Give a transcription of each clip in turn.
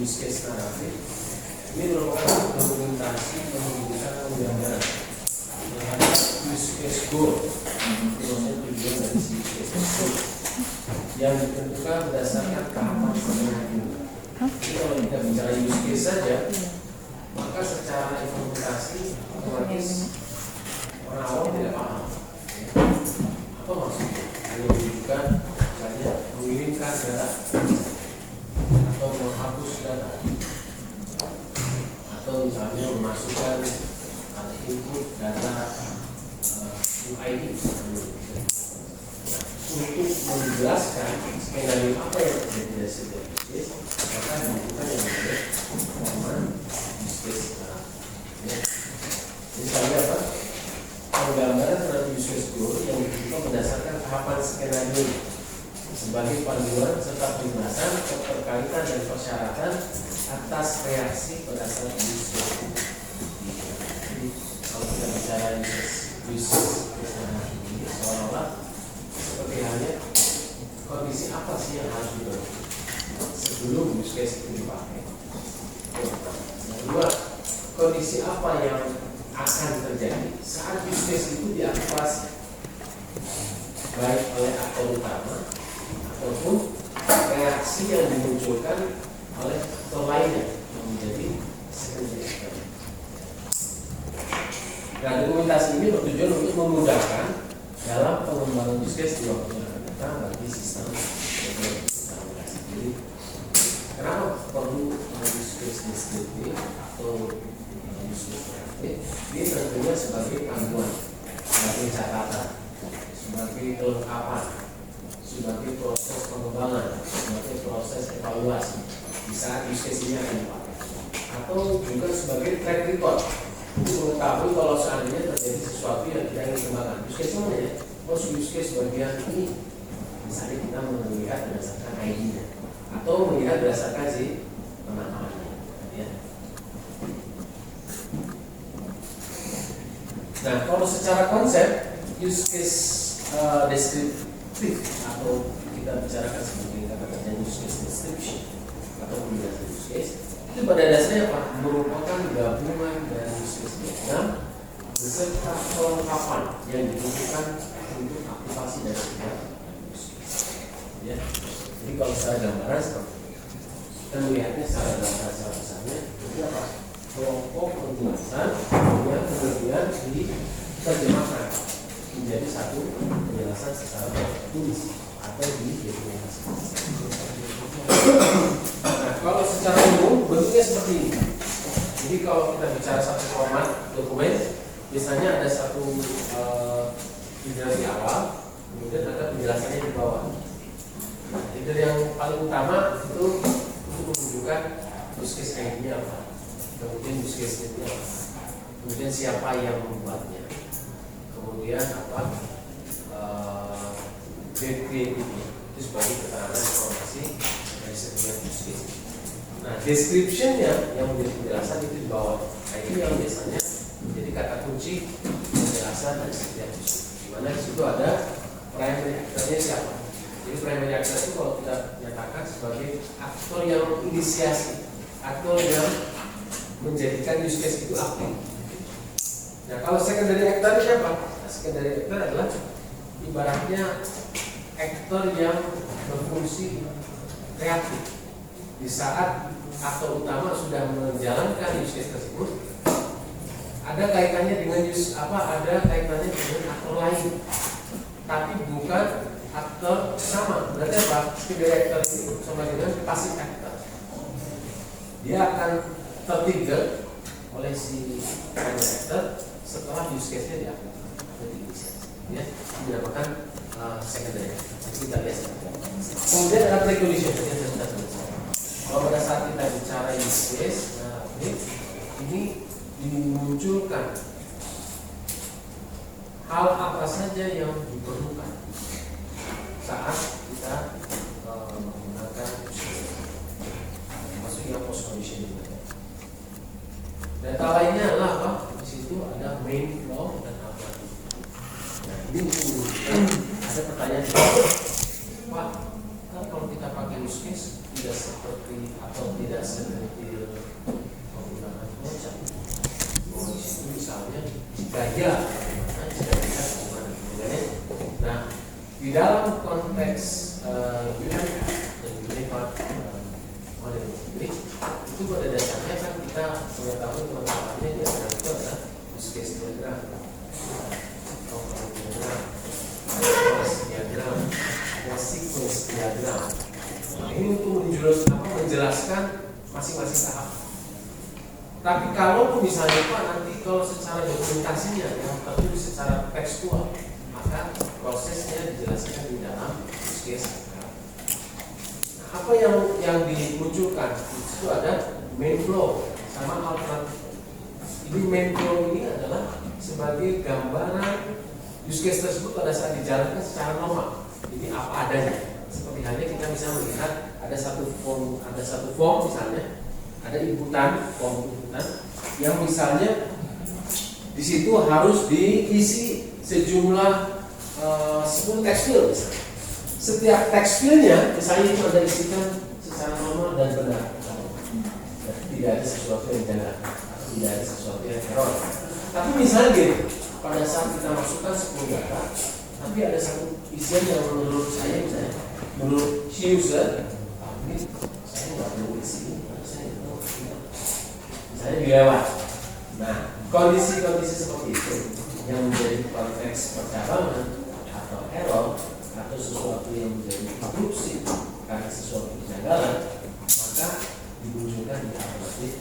use case naratif. Ini merupakan dokumentasi yang menunjukkan gambaran terhadap use case goal, maksudnya tujuan dari si use case tersebut yang ditentukan berdasarkan tahapan skenario. Jadi kalau kita bicara use case saja, maka secara implementasi otomatis orang awam tidak paham apa maksudnya. Yang menunjukkan misalnya mengirimkan data atau menghapus data, atau misalnya memasukkan atau input data UID. Untuk menjelaskan skenario apa yang terjadi dari setiap use case, maka dibutuhkan yang namanya pemahaman use case. Misalnya apa? Penggambaran terhadap use case goal yang dibutuhkan berdasarkan tahapan skenario sebagai panduan serta penjelasan keterkaitan dan persyaratan atas reaksi berdasarkan use case. Jadi kalau kita bicara use case ini seolah-olah seperti halnya kondisi apa sih yang harus dibentuk sebelum use case itu dipakai. Yang kedua, kondisi apa yang akan terjadi saat use case itu diaktifasi, baik oleh aktor utama ataupun reaksi yang dimunculkan oleh aktor lainnya yang menjadi secondary actor. Nah, dokumentasi ini bertujuan untuk memudahkan dalam pengembangan use case di waktu yang akan datang bagi sistem komunikasi. Jadi, kenapa perlu use case deskriptif atau use case reaktif? Ini tentunya sebagai panduan, sebagai catatan, sebagai kelengkapan, sebagai proses pengembangan, sebagai proses evaluasi di saat use case ini akan dipakai, atau juga sebagai track record untuk mengetahui kalau seandainya terjadi sesuatu yang kita ingin kembangkan. Use case mana ya? Use case bagian ini, misalnya kita melihat berdasarkan ID-nya atau melihat berdasarkan si penamaannya. Ya. Nah, kalau secara konsep use case deskriptif atau kita bicarakan sebagai kata-kata use case description atau penjelasan use case itu pada dasarnya apa? Merupakan gabungan dari use case diagram beserta kelengkapan yang dibutuhkan untuk aktivasi dari setiap use case. Ya. Jadi kalau secara gambaran seperti itu, kita melihatnya secara gambaran secara besarnya itu apa? Kelompok penjelasan yang kemudian diterjemahkan menjadi satu penjelasan secara tulis atau didokumentasikan. Nah, kalau secara umum bentuknya seperti ini. Jadi kalau kita bicara satu format dokumen, biasanya ada satu di awal, kemudian ada penjelasannya di bawah. Nah, itu yang paling utama itu untuk menunjukkan use case ID-nya apa, kemudian use case-nya apa, kemudian siapa yang membuatnya, kemudian apa creative-nya itu sebagai keterangan informasi dari setiap use case. Nah, description-nya yang menjadi penjelasan itu di bawah. Nah, ini yang biasanya menjadi kata kunci penjelasan dari setiap use case. Di mana di situ ada primary actor-nya siapa. Jadi primary actor itu kalau kita nyatakan sebagai aktor yang inisiasi, aktor yang menjadikan use case itu aktif. Nah, kalau secondary actor siapa? Nah, secondary actor adalah ibaratnya aktor yang berfungsi reaktif. Di saat aktor utama sudah menjalankan use case tersebut, ada kaitannya dengan ada kaitannya dengan aktor lain, tapi bukan aktor sama. Berarti apa? Secondary actor ini sama dengan passive actor. Dia akan tertrigger oleh si primary actor setelah use case-nya diaktifkan atau diinisiasi. Ya, dinamakan secondary. Kita lihat. Kemudian ada precondition yang sudah selesai. Kalau pada saat kita bicara use case, ini dimunculkan hal apa saja yang diperlukan saat kita menggunakan use case, maksudnya post conditioning. Data lainnya adalah apa? Di situ ada main flow dan apa. Nah, ini menunjukkan ada pertanyaan, Pak, kalau kita pakai use case tidak seperti atau tidak saja. Nah, sudah bisa gimana? Nah, di dalam konteks UN dan UNECON model ini itu pada dasarnya kan kita mengetahui kelengkapannya di antara itu adalah use case diagram, diagram, ada sequence diagram. Nah, ini untuk menjelaskan masing-masing tahap. Tapi kalau misalnya Pak nanti kalau secara dokumentasinya yang tertulis secara tekstual, maka prosesnya dijelaskan di dalam use case. Nah, apa yang dimunculkan itu ada main flow sama alternatif. Ini main flow ini adalah sebagai gambaran use case tersebut pada saat dijalankan secara normal. Ini apa adanya. Seperti halnya kita bisa melihat ada satu form misalnya, ada form inputan yang misalnya di situ harus diisi sejumlah 10 text field misalnya. Setiap text fieldnya misalnya itu ada isikan secara normal dan benar. Tidak ada sesuatu yang janggal, tidak ada sesuatu yang error. Tapi misalnya gini, pada saat kita masukkan 10 data, tapi ada satu isian yang menurut saya misalnya, menurut si user, ini saya nggak perlu isi ini, saya nggak perlu misalnya dilewat. Nah, kondisi-kondisi seperti itu yang menjadi konteks percabangan atau error atau sesuatu yang menjadi interupsi karena sesuatu kejanggalan, maka dimunculkan di alternatif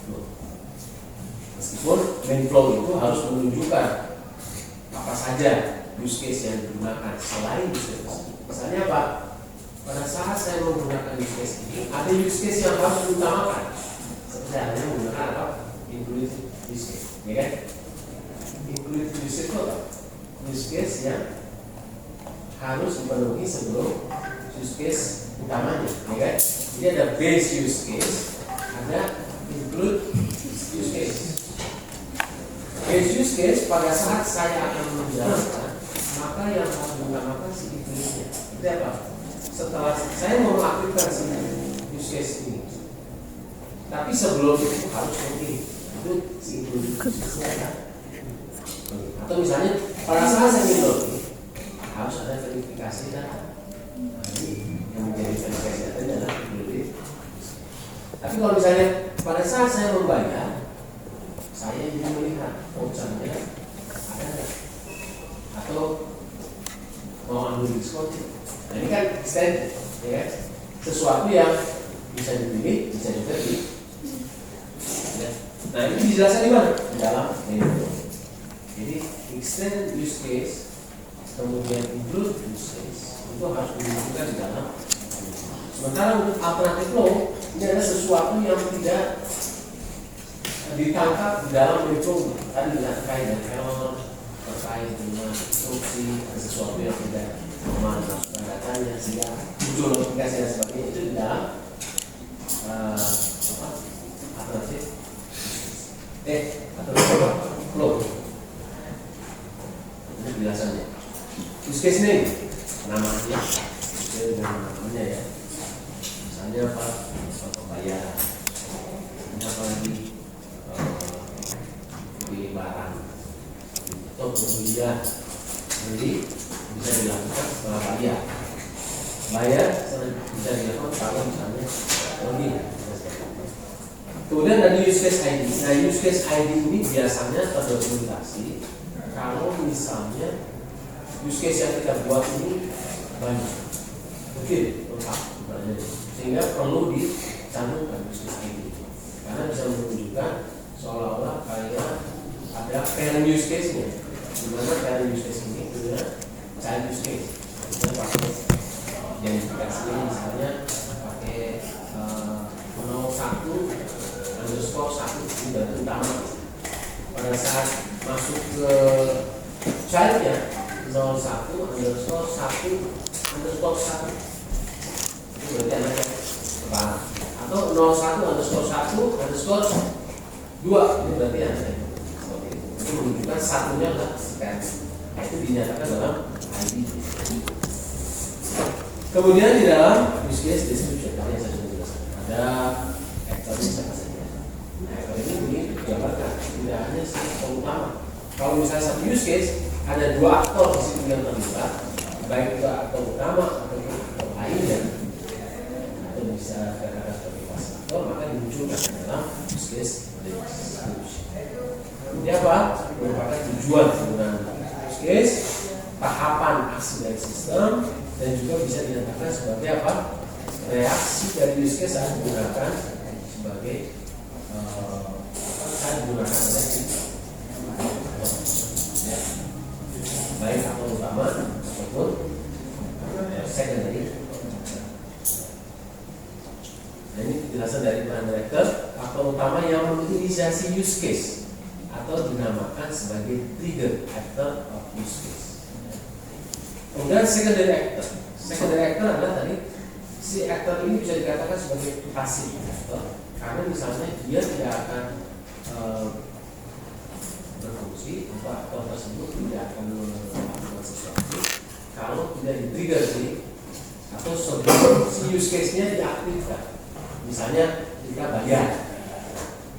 flow. Meskipun main flow itu harus menunjukkan apa saja use case yang digunakan selain use case. Misalnya apa? Pada saat saya menggunakan use case ini, ada use case yang harus diutamakan. Seperti halnya menggunakan apa? Inclusive use case, ya kan? Inclusive use case itu apa? Use case yang harus dipenuhi sebelum use case utamanya, ya kan? Jadi ada base use case, ada include use case. Base use case pada saat saya akan menjalankan, maka yang harus diutamakan si include-nya. Itu apa? Setelah saya mau mengaktifkan si use case ini, tapi sebelum itu harus memilih itu si include use case-nya ya. Atau misalnya pada saat saya ingin login, harus ada verifikasi data. Nah, ini yang menjadi verifikasi data adalah include. Tapi kalau misalnya pada saat saya membayar, saya ingin melihat vouchernya ada nggak, atau mau ambil diskon. Nah, ini kan extend, ya kan? Sesuatu yang bisa dipilih, bisa juga di. Ya. Nah, ini dijelaskan di mana? Di dalam menu. Jadi extend use case, kemudian include use case itu harus dimunculkan di dalam. Sementara untuk alternative flow ini adalah sesuatu yang tidak ditangkap di dalam menu. Tadi terkait dengan error, terkait dengan instruksi, sesuatu yang tidak memasukkan datanya sehingga muncul notifikasi dan sebagainya, itu di dalam alternatif flow. Ini penjelasannya. Use case name namanya, sesuai dengan namanya ya. Misalnya apa? Pembayaran. Ini apa lagi? Beli barang. Atau kemudian beli bisa dilakukan setelah bayar. Bayar bisa dilakukan kalau misalnya login. Kemudian ada use case ID. Nah, use case ID ini biasanya terdokumentasi kalau misalnya use case yang kita buat ini banyak, mungkin lengkap, sehingga perlu dicantumkan use case ID karena bisa menunjukkan seolah-olah kayak ada parent use case-nya, di mana parent use case ini adalah child use case. Kita pakai identifikasinya misalnya pakai 01_1 ini data utama. Pada saat masuk ke childnya 01_1_1 itu berarti anaknya kepala, atau 01_1_1_2 ini berarti anaknya. Itu menunjukkan satunya adalah sekian. Itu dinyatakan dalam ID. Kemudian di dalam use case description yang saya sudah jelaskan ada aktor siapa saja. Nah, aktor ini digambarkan tidak hanya si utama, Kalau misalnya satu use case ada dua aktor di situ yang terlibat, baik itu aktor utama atau aktor lainnya, atau bisa katakan sebagai fasilitator, maka dimunculkan dalam use case description. Ini apa? Merupakan tujuan penggunaan use case, tahapan aksi dari sistem, dan juga bisa dinyatakan sebagai apa? Reaksi dari use case saat digunakan sebagai saat digunakan oleh sistem. Baik aktor utama ataupun secondary. Nah, ini penjelasan dari plan director. Aktor utama yang menginisiasi use case atau dinamakan sebagai trigger actor of use case. Kemudian secondary actor. Secondary actor adalah tadi si actor ini bisa dikatakan sebagai passive actor karena misalnya dia tidak akan berfungsi untuk aktor tersebut tidak akan melakukan sesuatu kalau tidak di-trigger sih atau sebelum si use case-nya diaktifkan. Misalnya kita bayar,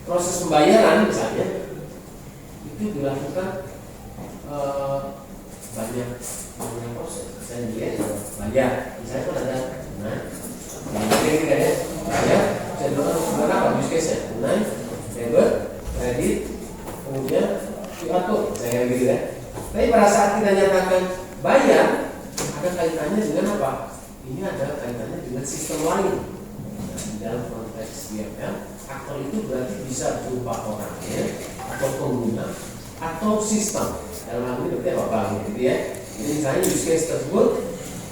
proses pembayaran misalnya itu dilakukan banyak proses. Misalnya dia bayar, misalnya kan ada tunai, bayar, cenderung apa use case-nya? Tunai, debit, kredit, kemudian diatur, saya gitu ya. Tapi pada saat kita nyatakan bayar, ada kaitannya dengan apa? Ini ada kaitannya dengan sistem lain. Dalam konteks DML, aktor itu berarti bisa berupa orangnya, atau pengguna, atau sistem. Dalam hal ini berarti apa bank, gitu ya. Jadi misalnya use case tersebut,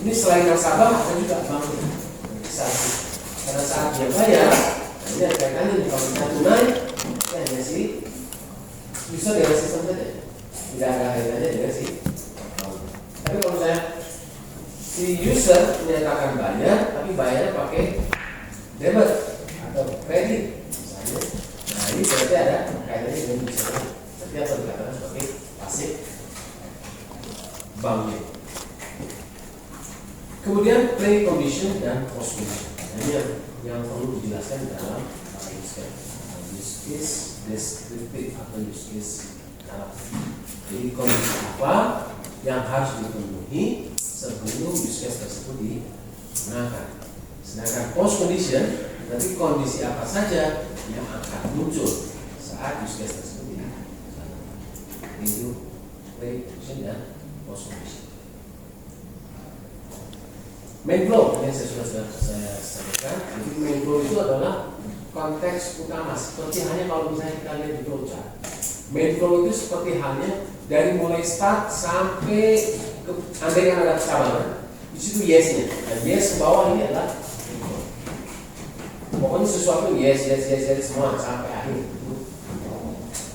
ini selain nasabah, ada juga bank. Pada saat dia bayar, ini ada kaitannya kalau kita tunai, ya hanya si user dengan sistem saja, tidak ada kaitannya dengan si. Tapi kalau saya si user menyatakan bayar, tapi bayarnya pakai debit atau kredit misalnya, nah ini berarti ada kaitannya dengan user. Berarti apa dikatakan sebagai pasif banknya. Kemudian pre-condition dan post-condition. Ini yang perlu dijelaskan dalam use case descriptive atau use case narratif. Jadi kondisi apa yang harus dipenuhi sebelum use case tersebut digunakan. Sedangkan post condition berarti kondisi apa saja yang akan muncul saat use case tersebut digunakan. Itu pre-condition dan post condition. Main flow yang saya sampaikan. Jadi main flow itu adalah konteks utama, seperti halnya kalau misalnya kita lihat di flowchart. Main flow itu seperti halnya dari mulai start sampai ke andai kan ada cabangan, di situ yes-nya. Dan yes ke bawah ini adalah main flow. Pokoknya sesuatu yes semua sampai akhir.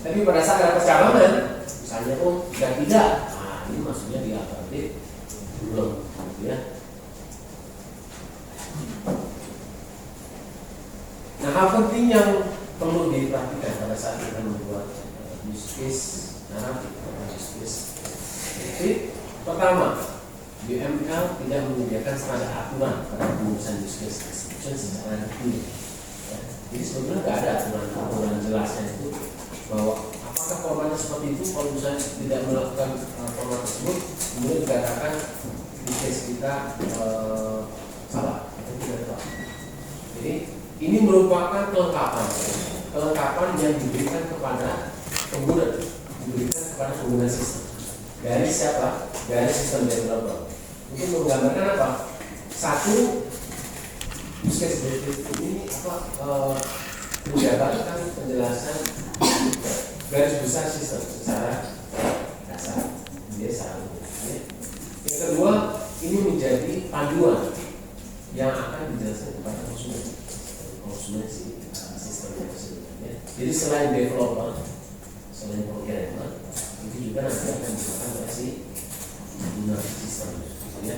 Tapi pada saat ada percabangan, misalnya tidak, nah ini maksudnya di alternatif belum, ya. Nah, hal penting yang perlu diperhatikan pada saat kita membuat use case naratif atau use case deskriptif. Pertama, UML tidak menyediakan standar aturan pada penulisan use case description secara detail. Ya, jadi sebetulnya tidak ada aturan jelasnya itu bahwa apakah formatnya seperti itu. Kalau misalnya tidak melakukan format tersebut, kemudian dikatakan use case kita salah atau tidak tepat. Jadi ini merupakan kelengkapan yang diberikan kepada pengguna, diberikan kepada pengguna sistem. Dari siapa? Dari sistem developer. Untuk menggambarkan apa? Satu, use case description ini menjabarkan penjelasan garis besar sistem secara dasar. Biasa. Yang kedua, ini menjadi panduan yang akan dijelaskan kepada konsumen sistemnya tersebut. Ya. Jadi selain developer, selain programmer, itu juga nanti akan digunakan oleh si pengguna sistem, ya.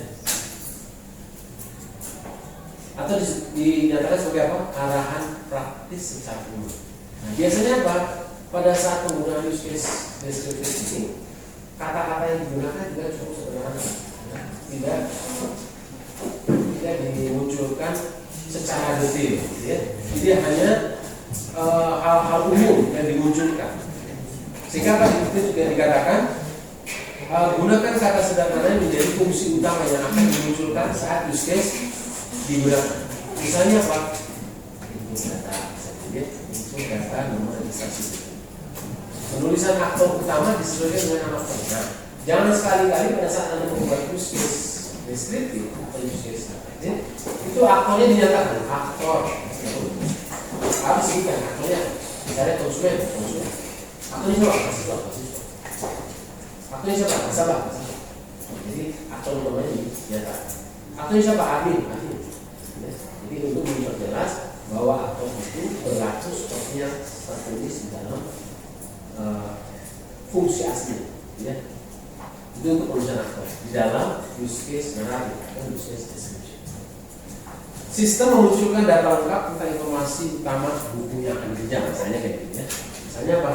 Atau dinyatakan sebagai apa? Arahan praktis secara umum. Nah, biasanya apa? Pada saat penggunaan use case descriptive ini, kata-kata yang digunakan juga cukup sederhana, ya. Tidak dimunculkan secara detail, ya. Jadi hanya hal-hal umum yang dimunculkan. Sehingga pada itu juga dikatakan gunakan kata sederhana menjadi fungsi utama yang akan dimunculkan saat use case digunakan. Misalnya apa? Input data, input data nomor registrasi. Penulisan aktor utama disesuaikan dengan nama aktor. Nah, jangan sekali-kali pada saat Anda membuat use case deskriptif atau use case itu aktornya dinyatakan aktor. Harus ini kan aktornya. Misalnya konsumen. Aktornya siapa? Mahasiswa. Aktornya siapa? Nasabah. Jadi aktor utamanya dinyatakan. Aktornya siapa? Admin. Jadi untuk memperjelas bahwa aktor itu berlaku seperti yang tertulis di dalam fungsi asli, ya. Itu untuk penulisan aktor di dalam use case narrative dan use case description. Sistem memunculkan data lengkap tentang informasi utama buku yang akan dikerjakan, misalnya kayak gini, ya. Misalnya apa?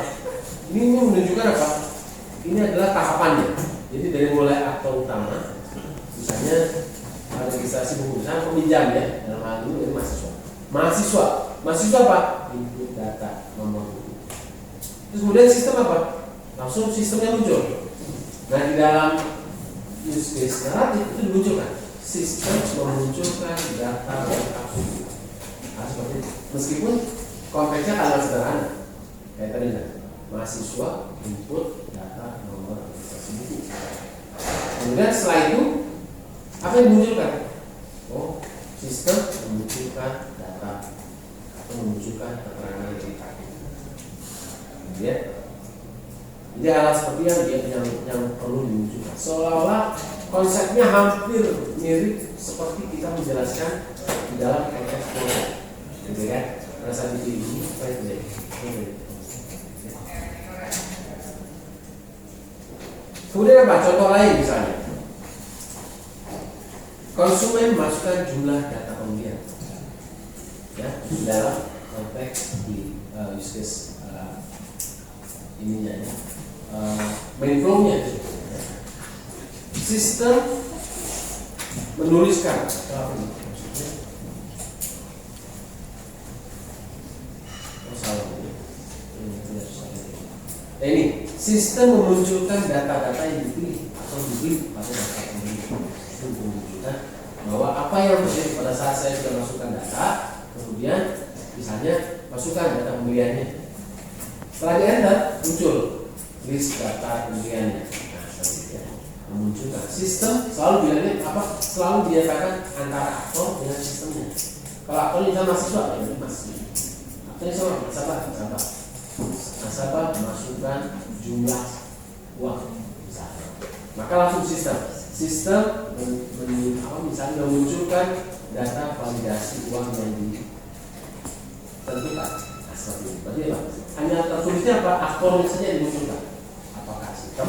Ini menunjukkan apa? Ini adalah tahapannya. Jadi dari mulai aktor utama, misalnya registrasi buku, misalnya peminjam, ya, dalam hal ini mahasiswa apa? Input data nomor buku. Terus kemudian sistem apa? Langsung sistemnya muncul. Nah, di dalam use case narratif itu dimunculkan. Sistem memunculkan data lengkap buku. Nah, seperti itu. Meskipun konteksnya sangat sederhana, kayak tadi kan, mahasiswa input data nomor registrasi buku. Kemudian setelah itu apa yang dimunculkan? Oh, sistem memunculkan data atau memunculkan keterangan dari kaki. Ya. Jadi hal seperti yang perlu dimunculkan. Seolah-olah konsepnya hampir mirip seperti kita menjelaskan di dalam konteks program. Gitu kan? Rasa ini baik. Kemudian apa? Contoh lain misalnya. Konsumen masukkan jumlah data pembelian, ya, dalam konteks di use case ininya, ya, main flow-nya. Sistem menuliskan ini sistem memunculkan data-data yang dipilih atau dibeli pada data pembeli. Itu menunjukkan bahwa apa yang terjadi pada saat saya sudah masukkan data, kemudian misalnya masukkan data pembeliannya. Setelah di enter muncul list data pembeliannya. Nah, seperti itu. Memunculkan sistem selalu bilangnya apa? Selalu dinyatakan antara aktor dengan sistemnya. Kalau aktornya sama mahasiswa, ya masih. Aktornya sama nasabah masukkan jumlah uang misalnya. Maka langsung sistem misalnya memunculkan data validasi uang yang ditentukan. Nah, seperti itu. Berarti apa? Hanya tertulisnya apa? Aktornya saja yang dimunculkan. Apakah sistem,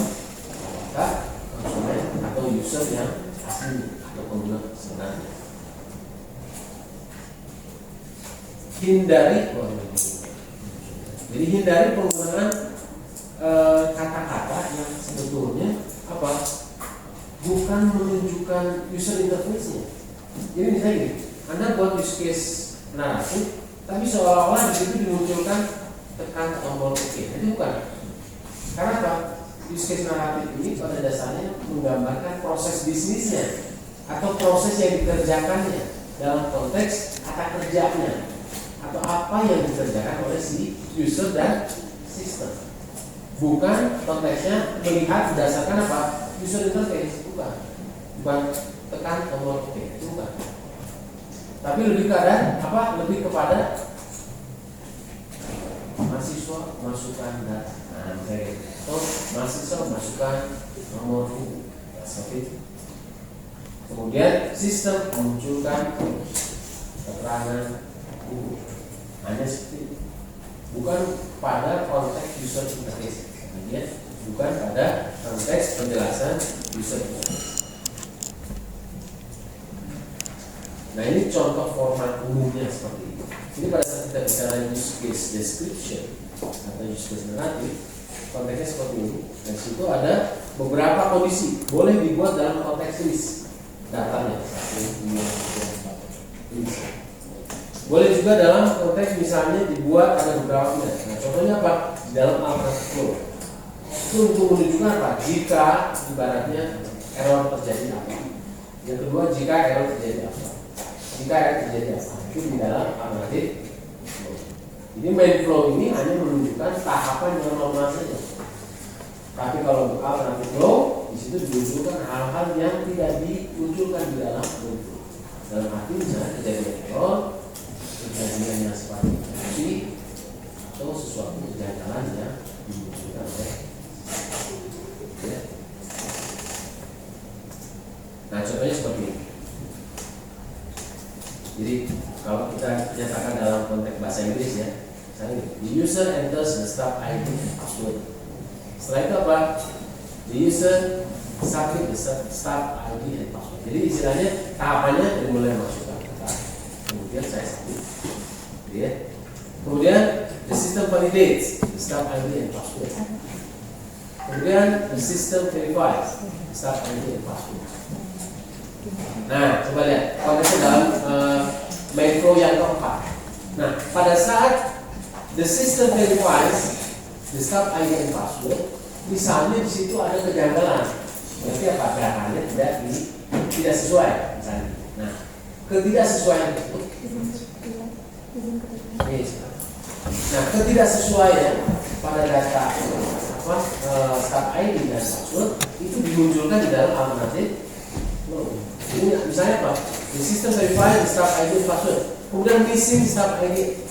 apakah konsumen atau user yang asli atau pengguna sebenarnya. Hindari penggunaan kata-kata yang sebetulnya apa? Bukan menunjukkan user interface-nya. Jadi misalnya gini, Anda buat use case narratif, tapi seolah-olah di situ dimunculkan tekan tombol OK. Jadi bukan. Karena apa? Use case narratif ini pada dasarnya menggambarkan proses bisnisnya atau proses yang dikerjakannya dalam konteks kata kerjanya atau apa yang dikerjakan oleh si user dan sistem. Bukan konteksnya melihat berdasarkan apa? User interface, bukan tekan tombol OK, bukan. Tapi lebih kepada mahasiswa masukkan data, atau mahasiswa masukkan nomor buku, seperti itu. Kemudian sistem memunculkan keterangan buku, hanya seperti itu. Bukan pada konteks user interface, kemudian bukan pada konteks penjelasan user interface. Nah, ini contoh format umumnya seperti ini. Ini pada saat kita bicara use case description atau use case narrative, konteksnya seperti ini. Dan situ ada beberapa kondisi, boleh dibuat dalam konteks list datanya. Boleh juga dalam konteks misalnya dibuat ada beberapa pilihan. Nah, contohnya apa? Di dalam alternative flow. Itu untuk menunjukkan apa? Jika ibaratnya error terjadi apa. Yang kedua, jika error terjadi apa. Jika error terjadi apa. Itu di dalam alternatif flow. Jadi main flow ini hanya menunjukkan tahapan yang normal saja. Tapi kalau untuk alternatif flow, di situ dimunculkan hal-hal yang tidak dimunculkan di dalam main flow. Dalam arti misalnya kejadian error, kejadian yang seperti fungsi, atau sesuatu kejanggalan yang dimunculkan oleh ya. Nah, contohnya seperti ini. Jadi kalau kita nyatakan dalam konteks bahasa Inggris ya, misalnya the user enters the staff ID and password. Setelah itu apa? The user submit the staff ID and password. Jadi istilahnya tahapannya dari mulai masukkan kata, kemudian saya submit, ya. Kemudian the system validates the staff ID and password. Kemudian the system verifies the staff ID and password. Nah, coba lihat konteksnya dalam main flow yang keempat. Nah, pada saat the system verifies the staff ID and password, misalnya di situ ada kejanggalan, berarti apa? Datanya tidak sesuai, misalnya. Nah, ketidaksesuaian itu, nah ketidaksesuaian pada data staff ID dan password itu dimunculkan di dalam alternatif. Ini misalnya apa? The system verify the staff ID and password. Kemudian missing staff ID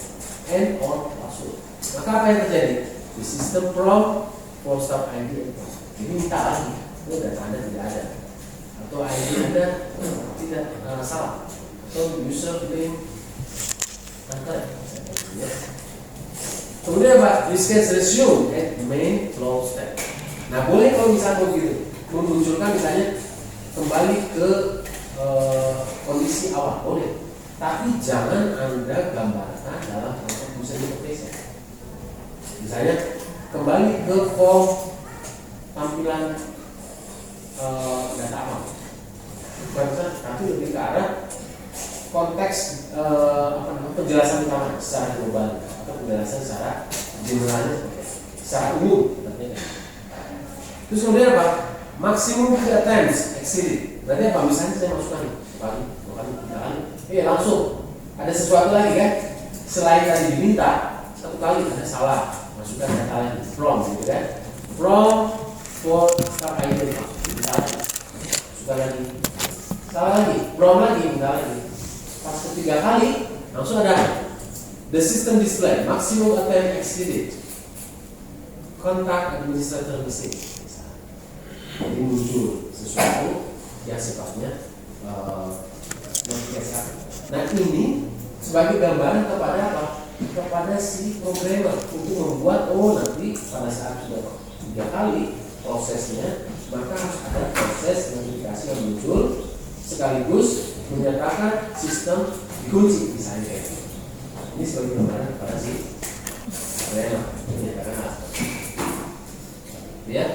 and or password. Maka apa yang terjadi? The system prompt for staff ID and password. Jadi minta lagi. Oh, data Anda tidak ada. Atau ID Anda tidak salah. Atau user claim angka. Kemudian apa? This can resume at main flow step. Nah, boleh kalau misalnya begitu memunculkan misalnya kembali ke kondisi awal, boleh. Tapi jangan Anda gambarkan dalam konteks user interface. Misalnya kembali ke form tampilan data awal, tapi lebih ke arah konteks penjelasan utama secara global atau penjelasan secara general, secara umum. Terus kemudian apa? Maximum 3 times exceeded. Berarti apa? Misalnya saya masukkan langsung ada sesuatu lagi kan? Selain tadi diminta, satu kali ada salah, masukkan data lagi from, gitu kan? From for staff ID, masukkan lagi, salah lagi, from lagi, minta lagi. Pas ketiga kali langsung ada the system display maximum attempt exceeded, contact administrator missing. Jadi muncul sesuatu yang sifatnya notifikasi. Nah, ini sebagai gambaran kepada apa? Kepada si programmer untuk membuat nanti pada saat sudah 3 kali prosesnya, maka harus ada proses notifikasi yang muncul sekaligus menyatakan sistem dikunci misalnya. Ini sebagai gambaran kepada si programmer menyatakan hal ya.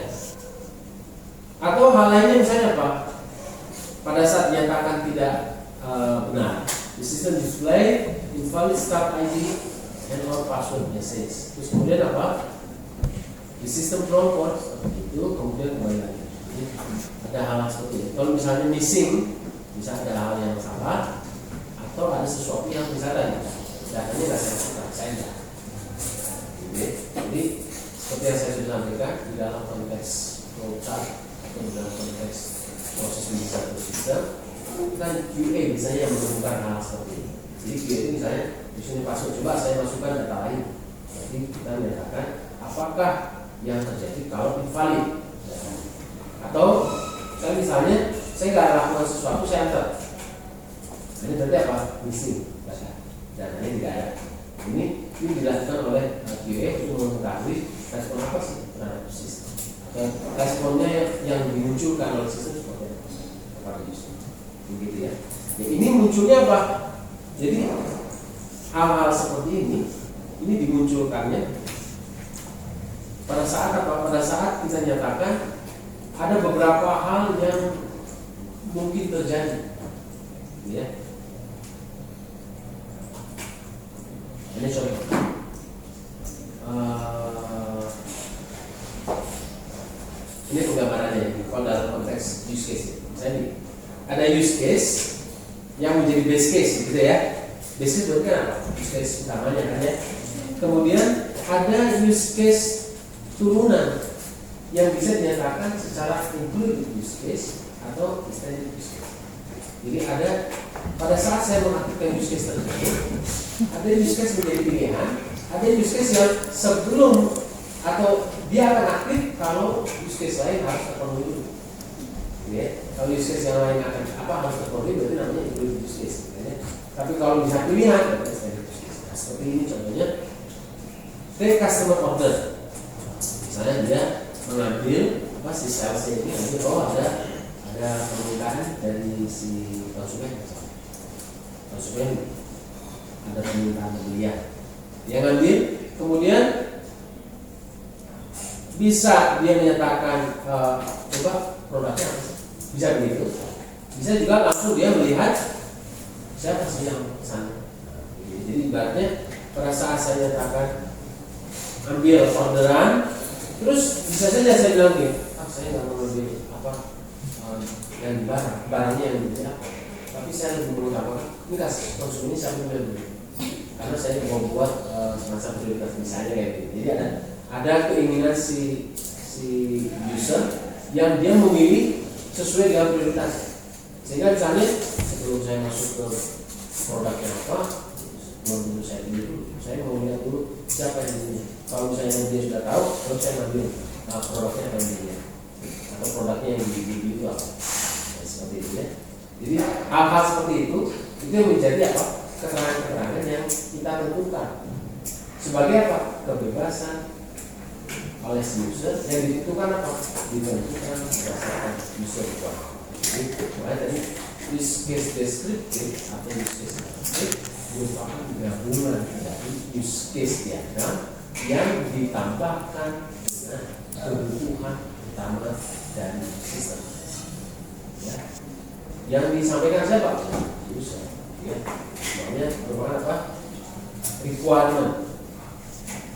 Atau hal lainnya misalnya apa? Pada saat dinyatakan tidak benar, the system display invalid start ID and or password message. Terus kemudian apa? The system prompt seperti itu, kemudian kembali lagi. Jadi, ada hal seperti itu. Kalau misalnya missing, bisa ada hal yang salah atau ada sesuatu yang misalnya datanya nggak saya masukkan, saya enggak. Jadi seperti yang saya sudah sampaikan di dalam konteks flowchart atau dalam konteks proses penyiasatan sistem, kan QA misalnya yang menemukan hal seperti ini. Jadi QA itu misalnya di sini password, coba saya masukkan data lain. Jadi kita menyatakan apakah yang terjadi kalau invalid, atau saya misalnya saya nggak lakukan sesuatu, saya enter. Ini berarti apa? Missing datanya tidak ada. Ini dilakukan oleh QA untuk mengetahui respon apa sih terhadap sistem. Responnya yang dimunculkan oleh sistem seperti apa? Begitu ya. Ya, ini munculnya apa? Jadi hal-hal seperti ini dimunculkannya pada saat apa? Pada saat kita nyatakan ada beberapa hal yang mungkin terjadi, ya. Ini contoh. Ini penggambarannya. Kalau dalam konteks use case, misalnya ada use case yang menjadi base case, gitu ya. Base case berarti apa? Use case utamanya kan ya. Kemudian ada use case turunan yang bisa dinyatakan secara included use case atau extended use case. Jadi ada pada saat saya mengaktifkan use case tersebut, ada use case menjadi pilihan, ada use case yang sebelum atau dia akan aktif kalau use case lain harus terpenuhi dulu. Ya, kalau use case yang lain akan harus terpenuhi berarti namanya included use case. Ya. Tapi kalau bisa pilihan, berarti extended use case. Nah, seperti ini contohnya, take customer order. Misalnya dia mengambil si salesnya ini ada permintaan dari si konsumen ada permintaan pembelian dia ngambil, kemudian bisa dia menyatakan coba produknya apa sih, bisa begitu, bisa juga langsung dia melihat siapa sih yang pesan. Jadi ibaratnya pada saat saya nyatakan ambil orderan, terus bisa saja saya bilang gitu, saya nggak mau ambil yang barangnya yang berbeda, tapi saya lebih mengutamakan ini kasih konsumen saya beli, karena saya mau buat semacam prioritas misalnya kayak gitu. Jadi ada keinginan si user yang dia memilih sesuai dengan prioritas, sehingga misalnya sebelum saya masuk ke produknya apa, sebelum saya beli dulu, saya mau lihat dulu siapa yang beli. Kalau misalnya dia sudah tahu, terus saya ambil produknya apa yang dia, atau produknya yang dibeli itu apa. Seperti itu ya. Jadi hal-hal seperti itu menjadi apa? Keterangan-keterangan yang kita tentukan sebagai apa? Kebebasan oleh si user yang ditentukan apa? Ditentukan berdasarkan user requirement. Jadi mulai dari use case descriptive atau use case descriptive merupakan gabungan dari use case diagram yang ditambahkan dengan kebutuhan utama dari sistem. Ya. Yang disampaikan siapa? User. Ya. Namanya merupakan apa? Requirement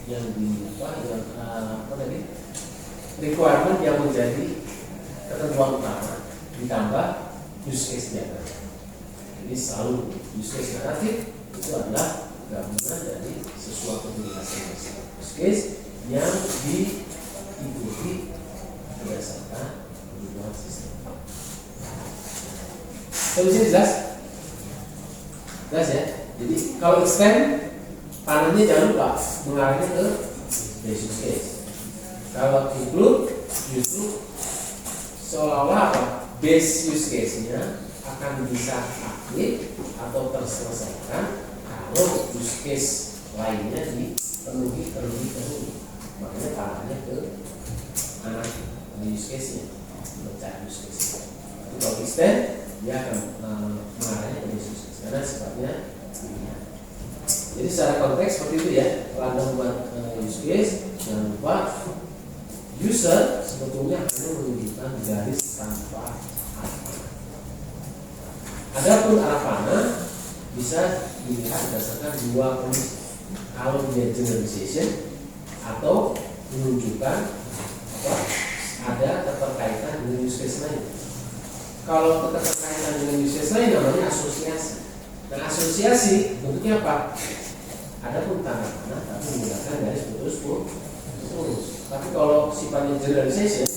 yang requirement yang menjadi ketentuan utama ditambah use case diagram. Jadi selalu use case narratif itu adalah gabungan dari sesuatu penjelasan use case yang diikuti berdasarkan kebutuhan sistem. Solusinya jelas? Jelas ya? Jadi kalau extend, panahnya jangan lupa mengarahnya ke base use case. Kalau include, justru seolah-olah apa? Base use case-nya akan bisa aktif atau terselesaikan kalau use case lainnya dipenuhi. Makanya panahnya ke anak use case-nya, mencari use case. Tapi kalau extend, dia akan mengarahnya ke use case karena sifatnya pilihan. Jadi secara konteks seperti itu ya. Kalau Anda membuat use case, jangan lupa user sebetulnya hanya menunjukkan garis tanpa arah panah. Adapun arah panah bisa dilihat berdasarkan dua kondisi. Kalau dia generalization atau menunjukkan ada keterkaitan dengan use case lain. Kalau keterkaitan dengan use case lain namanya asosiasi. Nah, asosiasi bentuknya apa? Ada pun tanda panah tapi menggunakan garis putus. Tapi kalau sifatnya generalization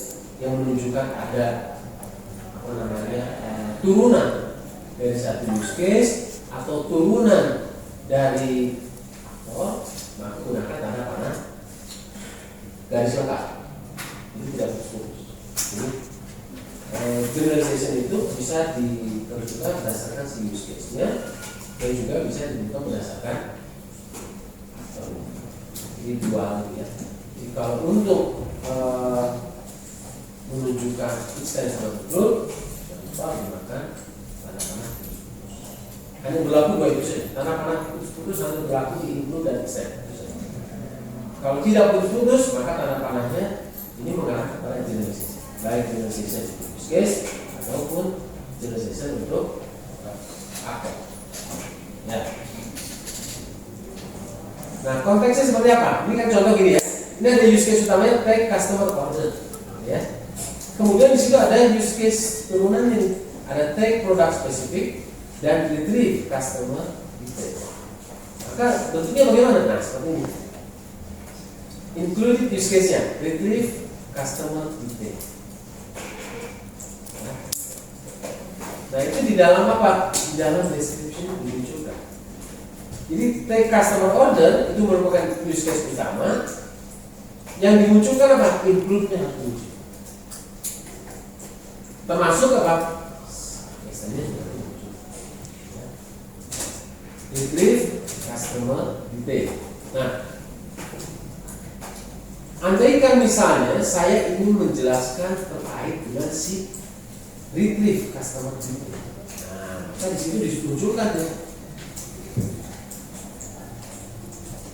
yang menunjukkan ada turunan dari satu use case atau turunan dari aktor, maka gunakan tanda panah garis lengkap. Ini tidak putus. Generalization itu bisa ditentukan berdasarkan si use case-nya dan juga bisa ditentukan berdasarkan aktor. Ini dua hal ya. Jadi kalau untuk menunjukkan extend sama include, jangan lupa menggunakan tanda panah putus. Hanya berlaku dua itu saja. Tanda panah putus hanya berlaku di include dan extend. Kalau tidak putus, maka tanda panahnya ini mengarah kepada generalization. Baik generalization untuk use case ataupun generalization untuk aktor. Ya. Nah, konteksnya seperti apa? Ini kan contoh gini ya. Ini ada use case utamanya take customer order, ya. Kemudian di situ ada use case turunan ini, ada take product specific dan retrieve customer detail. Maka bentuknya bagaimana? Nah, seperti ini. Included use case-nya, retrieve customer detail. Nah, itu di dalam apa? Di dalam description dimunculkan. Jadi take customer order itu merupakan use case utama. Yang dimunculkan apa? Include-nya harus muncul. Termasuk apa? Biasanya juga muncul. Retrieve customer detail. Nah, andaikan misalnya saya ingin menjelaskan terkait dengan si retrieve customer detail. Nah, maka di situ dimunculkan ya.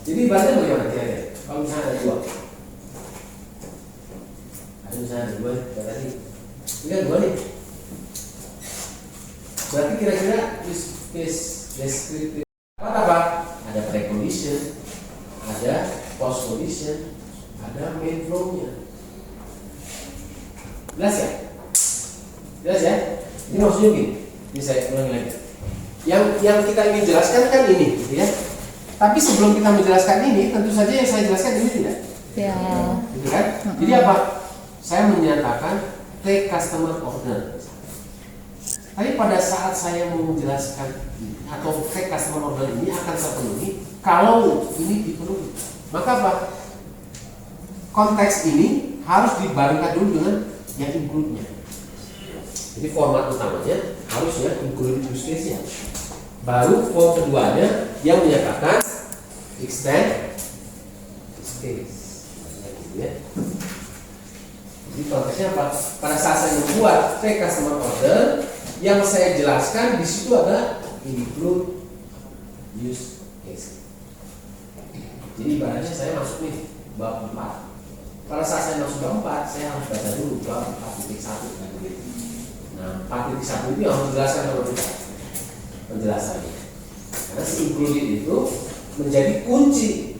Jadi ibaratnya bagaimana kira-kira? Kalau misalnya ada dua, tadi ini kan dua nih. Berarti kira-kira use case descriptive apa? Ada precondition, ada post condition, ada main flow-nya. Jelas ya? Jelas ya? Ini maksudnya gini. Ini saya ulangi lagi. Yang kita ingin jelaskan kan ini, gitu ya. Tapi sebelum kita menjelaskan ini, tentu saja yang saya jelaskan ini tidak. Ya. Gitu kan? Jadi apa? Saya menyatakan take customer order. Tapi pada saat saya mau menjelaskan atau take customer order ini akan terpenuhi kalau ini dipenuhi. Maka apa? Konteks ini harus dibarengkan dulu dengan yang include-nya. Jadi format utamanya harus yang include use case-nya. Baru form keduanya yang menyatakan extend use case. Ya. Jadi konteksnya apa? Pada saat saya membuat take customer order, yang saya jelaskan di situ ada include use case. Jadi ibaratnya saya masuk nih bab 4. Pada saat saya masuk bab 4, saya harus baca dulu bab 4.1 kan begitu. Nah, 4.1 itu yang harus dijelaskan kalau kita penjelasannya. Karena si included itu menjadi kunci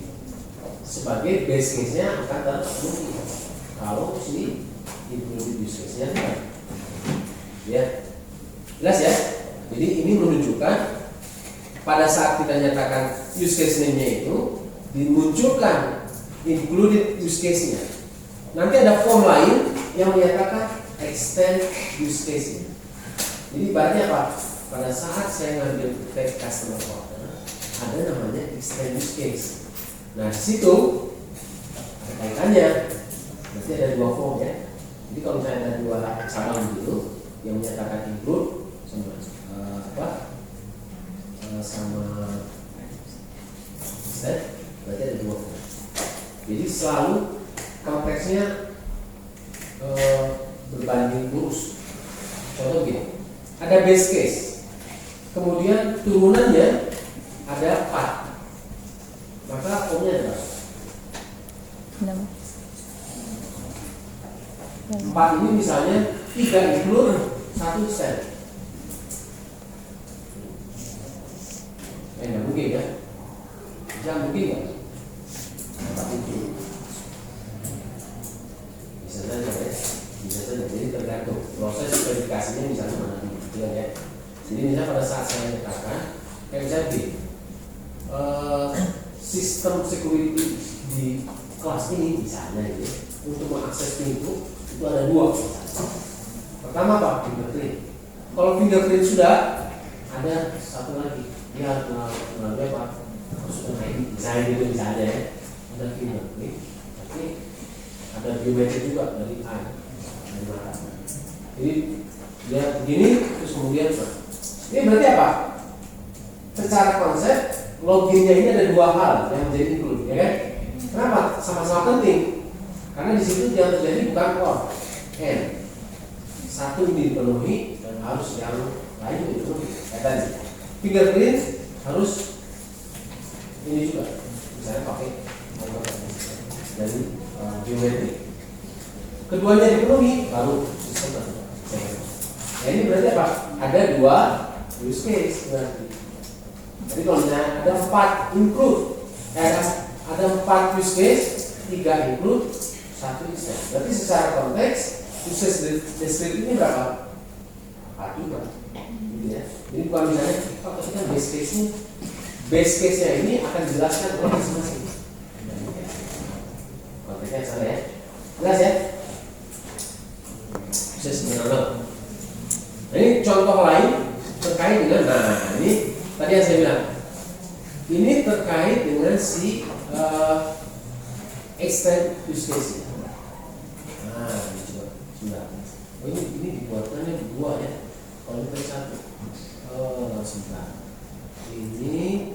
sebagai base case-nya akan terpenuhi kalau si included use case-nya tidak. Ya, jelas ya. Jadi ini menunjukkan pada saat kita nyatakan use case name-nya itu dimunculkan included use case-nya. Nanti ada form lain yang menyatakan extend use case-nya. Jadi ibaratnya apa? Pada saat saya ngambil take customer order, ada namanya extend use case. Nah, di situ ada kaitannya. Berarti ada dua form ya. Jadi kalau misalnya ada dua cabang gitu yang menyatakan include sama extend, berarti ada dua form. Jadi selalu konteksnya berbanding lurus. Contoh gini, ada base case, kemudian turunannya ada 4, maka formnya ada 4 ini misalnya 3 include 1 extend. Nggak mungkin ya? Bisa mungkin nggak? Bisa saja ya, bisa saja. Jadi tergantung proses verifikasinya misalnya mana dulu ya. Jadi misalnya pada saat saya nyatakan, kayak misalnya sistem security di kelas ini misalnya ini untuk mengakses pintu itu ada 2. Pertama apa? Fingerprint. Kalau fingerprint sudah ada satu lagi, dia harus melalui apa? Masukkan ID, misalnya gitu misalnya ya. Ada fingerprint, tapi ada biometrik juga dari eye, dari mata. Jadi dia begini, terus kemudian ini berarti apa? Secara konsep loginnya ini ada 2 hal yang menjadi include, ya kan? Kenapa? Sama-sama penting. Karena di situ yang terjadi bukan or, and. Satu ini dipenuhi dan harus yang lain dipenuhi. Kayak tadi, fingerprint harus ini juga, misalnya pakai dari biometrik. Keduanya dipenuhi, baru sistem. Nah, ini berarti apa? Ada 2 use case berarti. Jadi kalau misalnya ada 4 include, ada 4 use case, 3 include, 1 extend. Berarti secara konteks use case description ini berapa? 4 juga. Gitu ya. Jadi kalau misalnya kalau kita base case-nya ini akan dijelaskan oleh masing-masing. Konteksnya salah ya. Jelas ya? Use case scenario. Nah, ini contoh lain terkait dengan, nah ini tadi yang saya bilang, ini terkait dengan si extend use case. Nah, ini coba sudah. Oh, ini dibuatkannya dua ya. Kalau ini satu. Oh, sebentar. Ini.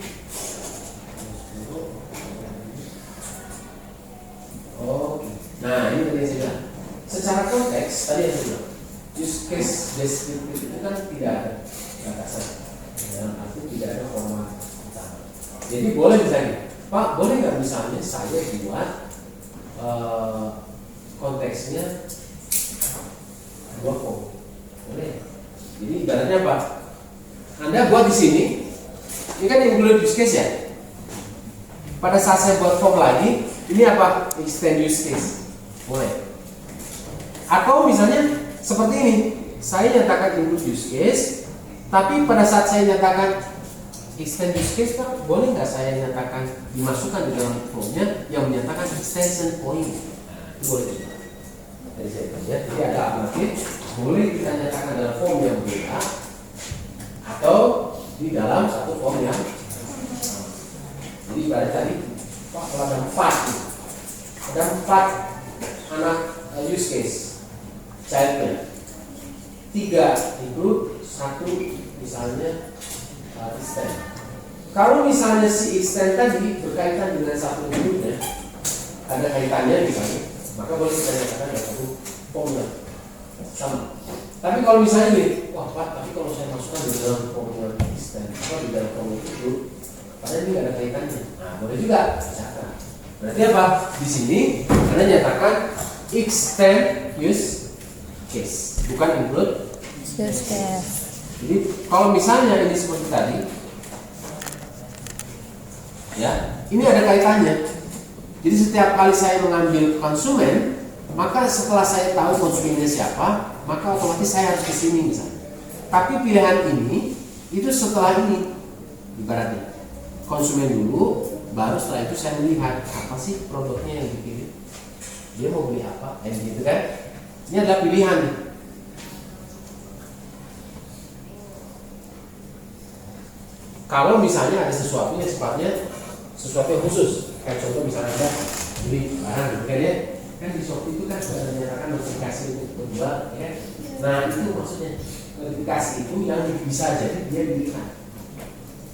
Oh, nah ini tadi yang saya bilang. Secara konteks tadi yang saya bilang, use case description itu kan tidak ada batasan. Dalam arti tidak ada format utama. Jadi boleh misalnya, Pak, boleh nggak misalnya saya buat konteksnya 2 form? Boleh. Jadi ibaratnya apa? Anda buat di sini, ini kan include use case ya. Pada saat saya buat form lagi, ini apa? Extend use case. Boleh. Atau misalnya seperti ini, saya nyatakan include use case, tapi pada saat saya nyatakan extend use case, Pak, boleh nggak saya nyatakan dimasukkan di dalam formnya yang menyatakan extension point? Itu boleh juga. Jadi saya bilang ya, jadi ada alternatif, boleh kita nyatakan dalam form yang berbeda atau di dalam satu form yang sama. Jadi pada tadi, Pak, kalau ada 4 anak use case, childnya, 3 include, 1 misalnya extend. Kalau misalnya si extend tadi berkaitan dengan satu include-nya, ada kaitannya misalnya, maka boleh kita nyatakan dalam satu form yang sama. Tapi kalau misalnya nih, wah Pak, tapi kalau saya masukkan di dalam form yang extend, atau di dalam form itu, padahal ini nggak ada kaitannya. Nah, boleh juga misalkan. Berarti apa? Di sini Anda nyatakan extend use case, bukan include use case. Jadi kalau misalnya ini seperti tadi, ya, ini ada kaitannya. Jadi setiap kali saya mengambil konsumen, maka setelah saya tahu konsumennya siapa, maka otomatis saya harus ke sini misalnya. Tapi pilihan ini itu setelah ini, ibaratnya konsumen dulu, baru setelah itu saya melihat apa sih produknya yang dipilih. Dia mau beli apa, gitu kan? Ini adalah pilihan. Kalau misalnya ada sesuatu yang sifatnya sesuatu yang khusus, kayak contoh misalnya Anda beli barang gitu kan ya, kan di Shopee itu kan sudah menyatakan notifikasi untuk penjual, ya. Nah itu maksudnya notifikasi itu yang bisa jadi dia dilihat,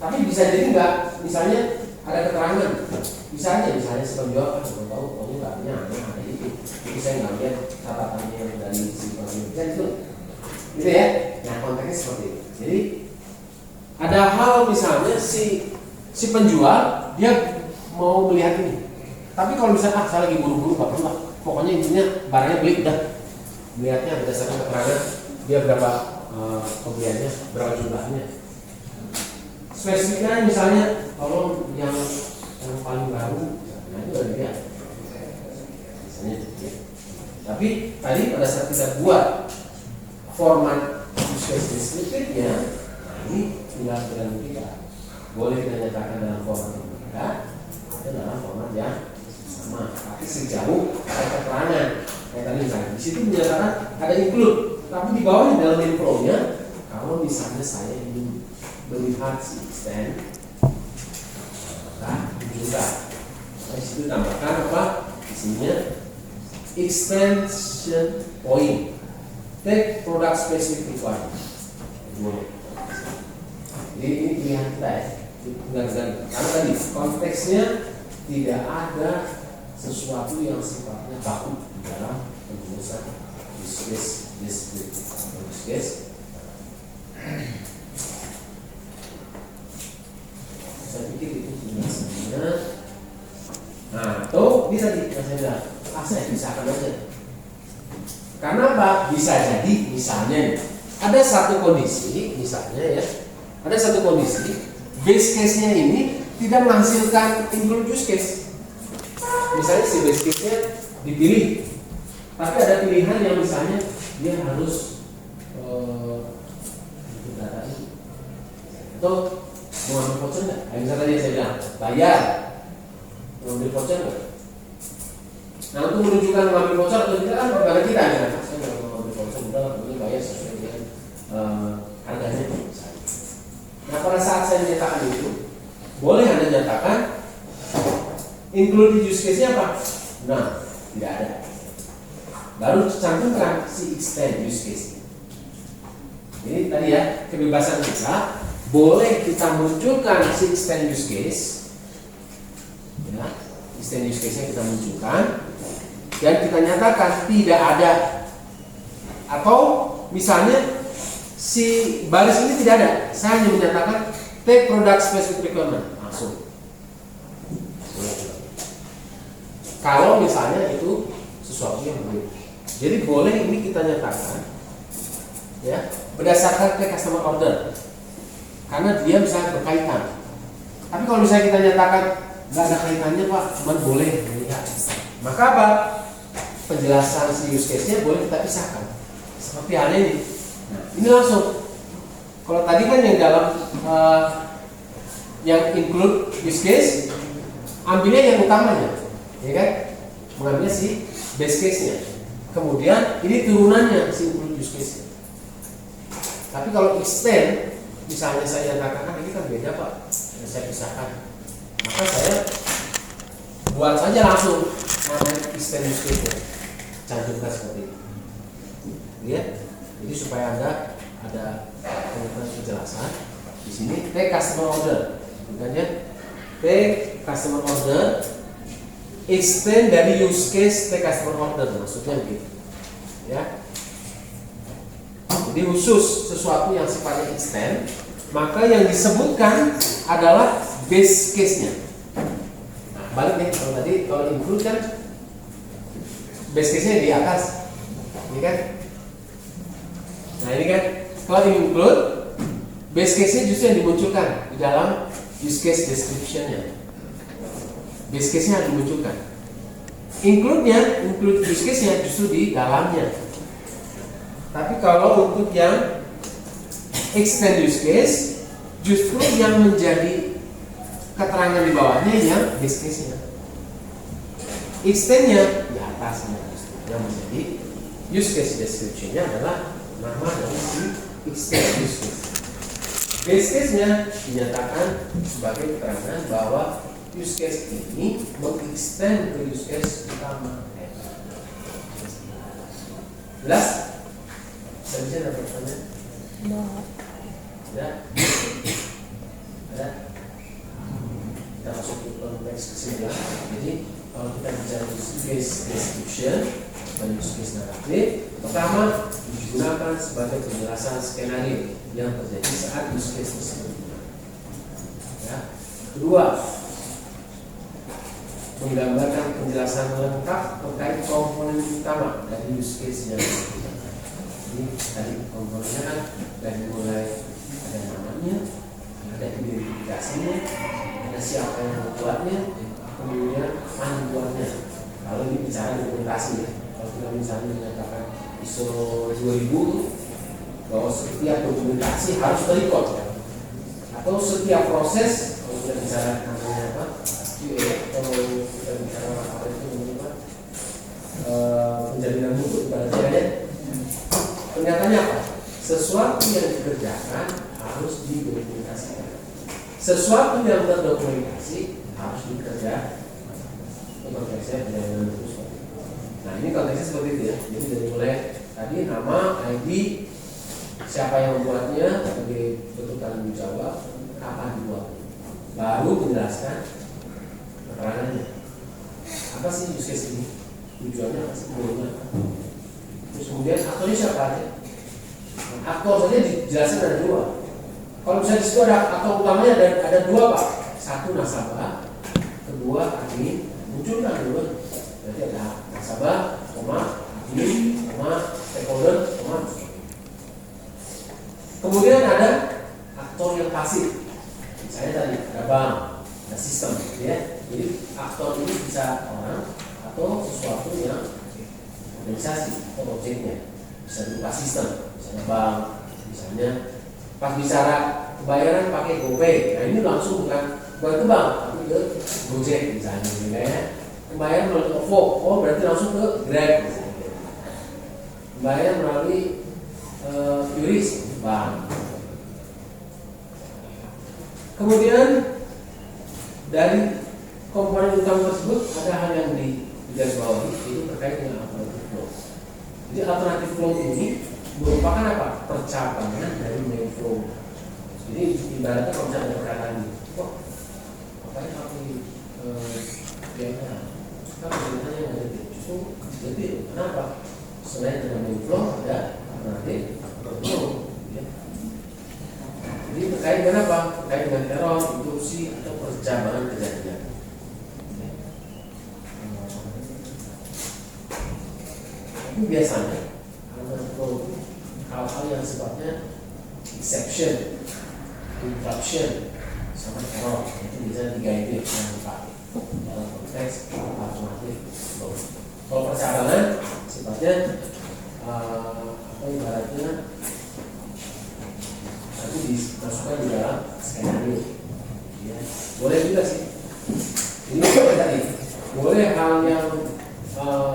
tapi bisa jadi enggak, misalnya ada keterangan, bisa aja misalnya si penjual kan belum tahu, pokoknya nggak punya ada itu, jadi saya nggak lihat catatannya yang dari si penjual itu, gitu ya. Nah konteksnya seperti itu. Jadi ada hal misalnya si penjual dia mau melihat ini, tapi kalau misalnya saya lagi buru-buru nggak perlu lah, pokoknya intinya barangnya beli udah, melihatnya berdasarkan keterangan dia berapa pembeliannya, berapa jumlahnya, spesifiknya misalnya kalau yang paling baru, nah itu udah dilihat misalnya ya. Tapi tadi pada saat kita buat format use case description-nya, nah ini tinggal dengan kita boleh kita nyatakan dalam format yang berbeda atau dalam format yang sama, tapi sejauh ada keterangan kayak tadi misalnya di situ menyatakan ada include, tapi di bawahnya dalam info-nya kalau misalnya saya ingin melihat si extend, maka juga di situ tambahkan apa isinya extension point, take product specific requirement. Jadi ini pilihan kita ya, karena tadi konteksnya tidak ada sesuatu yang sifatnya baku di dalam penjelasan use case description. Use case saya pikir itu penjelasannya. Nah, atau ini tadi yang saya bilang, saya pisahkan aja. Karena apa? Bisa jadi misalnya ada satu kondisi, misalnya ya, ada satu kondisi base case-nya ini tidak menghasilkan include use case. Misalnya si base case-nya dipilih, Tapi ada pilihan yang misalnya dia harus data ini atau mau ambil voucher nggak? Misalnya tadi saya bilang bayar, mau ambil voucher nggak? Nah untuk menunjukkan mengambil voucher atau tidak kan kepada kita ya. Saya nggak mau ambil voucher, udah boleh bayar sesuai dengan harganya. Nah pada saat saya menyatakan itu, boleh Anda nyatakan include use case-nya apa? Nah tidak ada. Baru cantumkan si extend use case. Ini tadi ya kebebasan kita, boleh kita munculkan si extend use case, ya, extend use case-nya kita munculkan dan kita nyatakan tidak ada, atau misalnya si baris ini tidak ada, saya hanya menyatakan take product specific requirement langsung. Kalau misalnya itu sesuatu yang berbeda, jadi boleh ini kita nyatakan ya berdasarkan take customer order karena dia bisa berkaitan. Tapi kalau misalnya kita nyatakan nggak ada kaitannya Pak, cuma boleh melihat, maka apa? Penjelasan si use case-nya boleh kita pisahkan seperti halnya ini. Nah, ini langsung. Kalau tadi kan yang dalam yang include use case, ambilnya yang utamanya, ya kan? Mengambilnya si base case-nya. Kemudian ini turunannya si include use case-nya. Tapi kalau extend, misalnya saya nyatakan ini kan beda Pak, saya pisahkan, maka saya buat saja langsung namanya extend use case-nya, cantumkan seperti ini. Ya, jadi supaya Anda ada penjelasan di sini. Take customer order, bukan ya? Take customer order, extend dari use case take customer order, maksudnya begitu. Ya. Jadi khusus sesuatu yang sifatnya extend, maka yang disebutkan adalah base case-nya. Nah, balik nih, kalau tadi kalau include kan base case-nya di atas, ini kan? Nah ini kan, kalau include base case-nya justru yang dimunculkan di dalam use case description-nya. Base case-nya dimunculkan. Include use case-nya justru di dalamnya. Tapi kalau untuk yang extend use case, justru yang menjadi keterangan di bawahnya yang base case-nya. Extend-nya di atasnya, yang menjadi use case description-nya adalah nama dari si extend use case. Base case-nya dinyatakan sebagai keterangan bahwa use case ini mengextend ke use case utama. Jelas? Saya bisa dapat pertanyaan? Ya. Ada? Kita masuk ke konteks kesimpulan. Jadi kalau kita bicara use case description dan use case naratif, pertama digunakan sebagai penjelasan skenario yang terjadi saat use case tersebut. Ya. Kedua, menggambarkan penjelasan lengkap terkait komponen utama dari use case yang berbeda. Jadi tadi komponennya kan dari mulai ada namanya, ada identifikasinya, ada siapa yang membuatnya, kemudian mana buatnya. Kalau ini bicara dokumentasi ya, kalau kita misalnya menyatakan ISO 2000 bahwa setiap dokumentasi harus terikot ya, atau setiap proses kalau kita bicara namanya apa, kalau kita bicara apa itu namanya penjaminan mutu pada saya. Ternyatanya apa? Sesuatu yang dikerjakan harus didokumentasikan. Sesuatu yang terdokumentasi harus dikerjakan. Konteksnya penjaminan mutu. Nah ini konteksnya seperti itu ya. Jadi dari mulai tadi nama, ID, siapa yang membuatnya sebagai bentuk tanggung jawab, kapan dibuat, baru menjelaskan keterangannya. Apa sih use case ini? Tujuannya apa sih? Goalnya apa? Terus kemudian aktornya siapa aja? Aktor saja dijelaskan ada dua. Kalau misalnya di situ ada aktor utamanya ada dua Pak. Satu nasabah, kedua admin. Munculkan dua. Berarti ada nasabah, admin, stakeholder, kemudian ada aktor yang pasif. Misalnya tadi ada bank, ada sistem, ya. Jadi aktor ini bisa orang atau sesuatu yang organisasi atau objeknya, bisa berupa sistem, misalnya bank, misalnya pas bicara pembayaran pakai GoPay, nah ini langsung bukan ke bank, tapi ke Gojek misalnya, ya. Pembayaran melalui OVO, oh berarti langsung ke Grab, misalnya. Pembayaran melalui QRIS, bank. Kemudian dari komponen utama tersebut ada hal yang digarisbawahi, itu terkait dengan alternatif flow. Jadi alternatif flow ini merupakan apa? Percabangan dari main flow. Jadi ibaratnya kalau misalnya ada perkataan ini, kok apa yang aku biarnya? Kan ceritanya yang ada justru jadi kenapa? Selain dengan main flow ada alternatif flow. Ya. Jadi terkait dengan apa? Terkait dengan error, interupsi atau percabangan kejadian. Tapi biasanya hal-hal yang sifatnya exception, interruption, sama error itu bisa digaiti dengan dipakai dalam konteks alternatif flow. Kalau percabangan sifatnya apa ibaratnya nanti dimasukkan di dalam skenario. Ya, boleh juga sih. Ini tadi boleh hal yang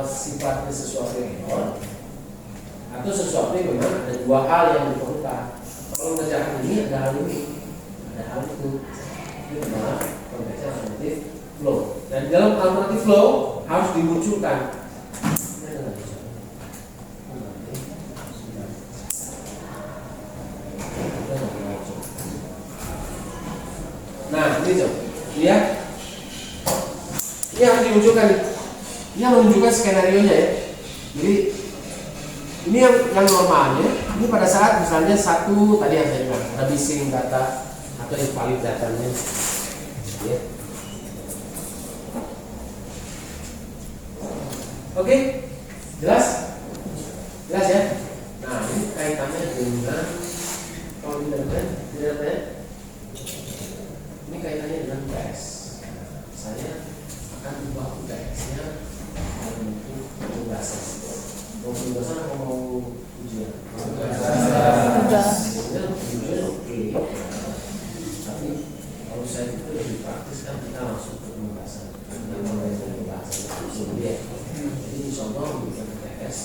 sifatnya sesuatu yang error atau sesuatu yang memang ada dua hal yang diperlukan. Kalau mengerjakan ini ada hal ini, ada hal itu. Itu adalah konteksnya alternatif flow. Dan dalam alternatif flow harus dimunculkan. Nah, ini coba lihat. Ini harus dimunculkan. Ini yang menunjukkan skenario-nya ya. Jadi ini yang normalnya. Ini pada saat misalnya satu tadi yang saya bilang ada missing data atau invalid datanya. Ya. Oke, jelas? Jelas ya? Nah, ini kaitannya dengan kalau tidak ya. Ini kaitannya dengan UTS. Saya akan ubah UTS-nya dalam bentuk penugasan. Mau penugasan atau mau ujian? Ujian oke. Tapi kalau saya itu lebih praktis kan kita langsung ke penugasan. Kita mulai dari pembahasan langsung dia. Jadi contoh untuk UTS,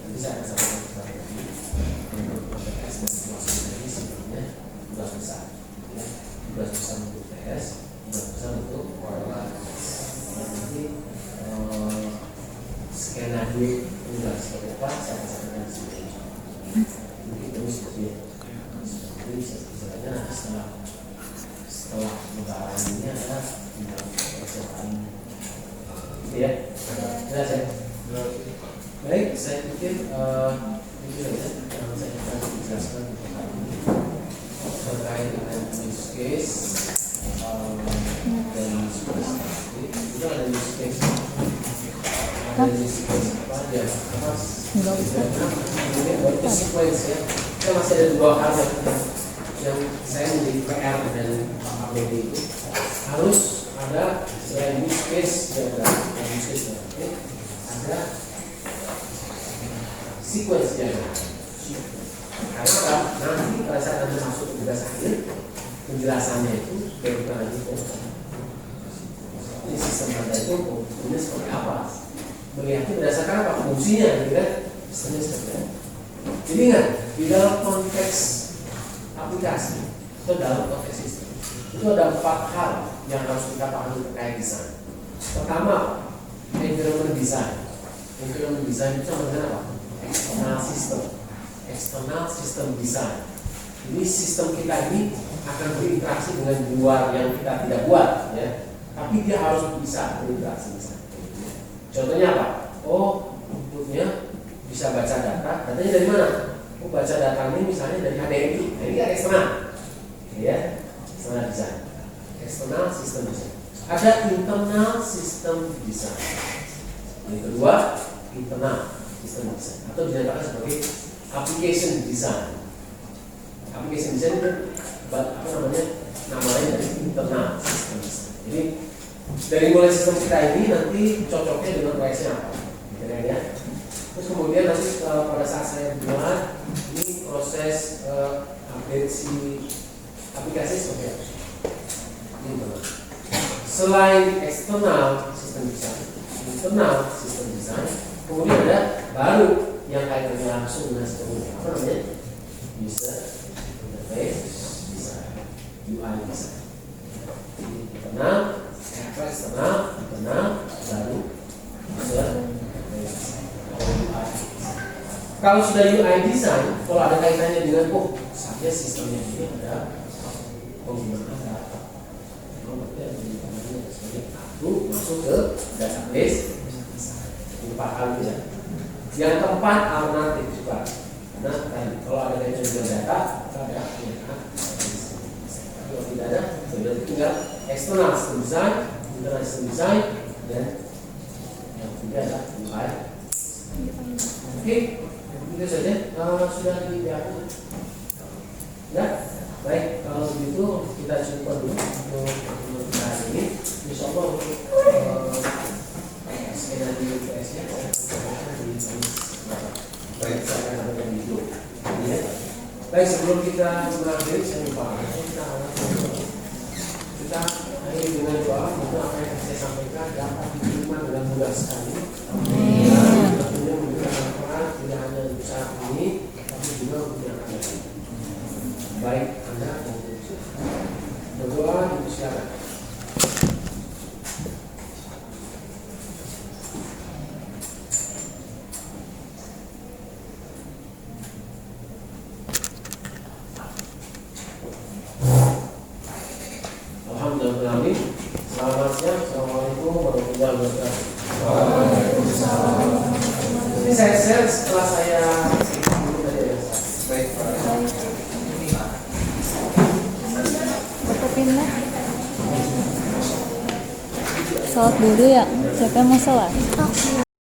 nanti saya akan sampaikan kepada untuk UTS dan langsung dari sebenarnya tugas besar. Tugas besar untuk UTS, tugas besar untuk nanti skenario tugas seperti apa saya akan sampaikan di sini. Mungkin terus seperti jadi misalnya nanti setelah lebaran ini ada persiapan gitu ya. Jelas ya. Baik, saya pikir itu saja yang saya akan jelaskan terkait dengan use case dan use case. Itu ada use case. Ada use case apa aja? Kemudian baru sequence ya. Kita masih ada dua hal yang saya menjadi PR dan ABD itu harus ada selain use case diagram, use case diagram, ada sequence diagram. Karena apa? Nanti pada saat Anda masuk ke tugas akhir, penjelasannya itu berikan lagi ini sistem Anda itu fungsinya seperti apa? Melihatnya berdasarkan apa? Fungsinya, gitu kan? Sistemnya seperti apa? Jadi ingat, di dalam konteks aplikasi atau dalam konteks sistem itu ada 4 hal yang harus kita pahami terkait desain. Pertama, environment design. Environment design itu sama dengan apa? External system. External system design. Ini sistem kita ini akan berinteraksi dengan luar yang kita tidak buat, ya. Tapi dia harus bisa berinteraksi misalnya. Contohnya apa? Oh, inputnya bisa baca data. Datanya dari mana? Oh, baca datanya misalnya dari HDMI. Nah, ini kan eksternal, ya. External design. External system design. Ada internal system design. Yang kedua, internal system design atau dinamakan sebagai application design. Application design itu apa namanya? Namanya dari internal system design. Jadi dari mulai sistem kita ini nanti cocoknya dengan OS-nya apa? Gitu ya. Terus pada saat saya buat ini proses update si aplikasi seperti apa? Ini teman. Selain eksternal sistem desain, internal sistem desain, kemudian ada baru yang kaitannya langsung dengan sistem apa namanya? User interface design, UI design. Jadi internal, eksternal, internal, baru user interface design. Kalau sudah UI design, kalau ada kaitannya dengan saja sistemnya ini ada penggunaan data. Berarti ada sebagai aku masuk ke database empat kali ya. Yang keempat alternatif juga. Karena tadi kalau ada kaitannya dengan data, kita ada penggunaan. Kalau tidak ada, berarti tinggal eksternal sistem design, internal sistem design, dan yang ketiga adalah UI. Oke. Itu saja sudah dibiarkan. Ya, baik kalau begitu kita coba dulu untuk kita hari ini. Insya Allah untuk skenario UPS-nya saya akan di baik saya akan sampaikan di grup. Ya. Baik sebelum kita mengakhiri saya lupa kita akhiri dengan doa. Untuk apa yang saya sampaikan dapat diterima dengan mudah sekali. Tentunya memberikan manfaat tidak hanya untuk saat ini, tapi juga untuk yang akan datang. Baik Anda maupun berdoa dipersilakan. Alhamdulillah. Selamat siang. Assalamualaikum warahmatullahi wabarakatuh. Ini saya share setelah saya baik. Sholat dulu ya. Siapa yang mau sholat?